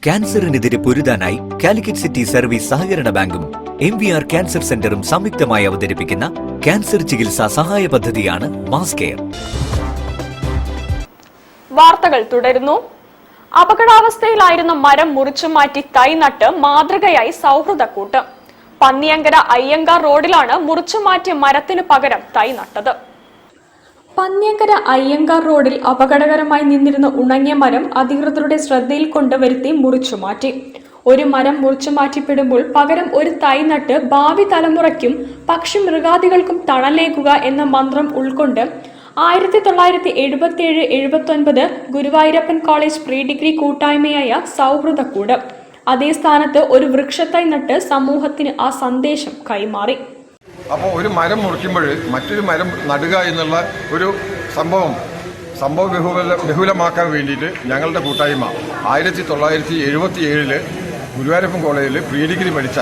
ക്യാൻസറിനെതിരെ പൊരുതാനായി Calicut city service സഹകരണ ബാങ്കും MVR cancer സെന്ററും സംയുക്തമായി അവതരിപ്പിക്കുന്ന ക്യാൻസർ ചികിത്സാ സഹായ പദ്ധതിയാണ് മാസ് കെയർ. വാർത്തകൾ തുടരുന്നു. അപകടാവസ്ഥയിലായിരുന്ന മരം മുറിച്ചുമാറ്റി തൈ നട്ട് മാതൃകയായി സൗഹൃദക്കൂട്ട്. പന്നിയങ്കര അയ്യങ്കാർ റോഡിലാണ് മുറിച്ചുമാറ്റിയ മരത്തിന് പകരം തൈ നട്ടത്. പന്നിയങ്കര അയ്യങ്കാർ റോഡിൽ അപകടകരമായി നിന്നിരുന്ന ഉണങ്ങിയ മരം അധികൃതരുടെ ശ്രദ്ധയിൽ കൊണ്ടുവരുത്തി മുറിച്ചുമാറ്റി. ഒരു മരം മുറിച്ചുമാറ്റിപ്പെടുമ്പോൾ പകരം ഒരു തൈ നട്ട് ഭാവി തലമുറയ്ക്കും പക്ഷി മൃഗാദികൾക്കും തണലേകുക എന്ന മന്ത്രം ഉൾക്കൊണ്ട് 1977-79 ഗുരുവായൂരപ്പൻ കോളേജ് പ്രീ ഡിഗ്രി കൂട്ടായ്മയായ സൗഹൃദക്കൂട് അതേ സ്ഥാനത്ത് ഒരു വൃക്ഷത്തൈ നട്ട് സമൂഹത്തിന് ആ സന്ദേശം കൈമാറി. അപ്പോൾ ഒരു മരം മുറിക്കുമ്പോൾ മറ്റൊരു മരം നടുക എന്നുള്ള ഒരു സംഭവ ബഹുലമാക്കാൻ വേണ്ടിയിട്ട് ഞങ്ങളുടെ കൂട്ടായ്മ 1977 ഗുരുവായൂരപ്പൻ കോളേജിൽ പ്രീ ഡിഗ്രി പഠിച്ച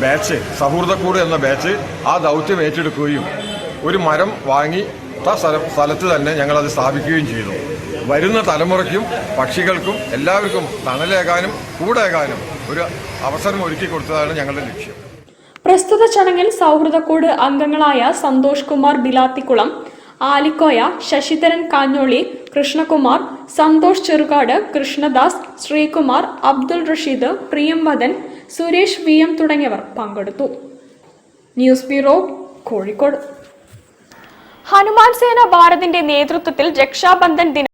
ബാച്ച് സൗഹൃദക്കൂട് എന്ന ബാച്ച് ആ ദൗത്യം ഏറ്റെടുക്കുകയും ഒരു മരം വാങ്ങി സ്ഥലത്ത് തന്നെ ഞങ്ങളത് സ്ഥാപിക്കുകയും ചെയ്തു. വരുന്ന തലമുറയ്ക്കും പക്ഷികൾക്കും എല്ലാവർക്കും തണലേകാനും കൂടേകാനും ഒരു അവസരം ഒരുക്കി കൊടുത്തതാണ് ഞങ്ങളുടെ ലക്ഷ്യം. പ്രസ്തുത ചടങ്ങിൽ സൗഹൃദക്കൂട് അംഗങ്ങളായ സന്തോഷ് കുമാർ ബിലാത്തിക്കുളം, ആലിക്കോയ, ശശിധരൻ കാഞ്ഞോളി, കൃഷ്ണകുമാർ, സന്തോഷ് ചെറുകാട്, കൃഷ്ണദാസ്, ശ്രീകുമാർ, അബ്ദുൾ റഷീദ്, പ്രിയംവദൻ, സുരേഷ് VM തുടങ്ങിയവർ പങ്കെടുത്തു. News bureau, Kozhikode. ഹനുമാൻ സേന ഭാരതിന്റെ നേതൃത്വത്തിൽ രക്ഷാബന്ധൻ ദിനം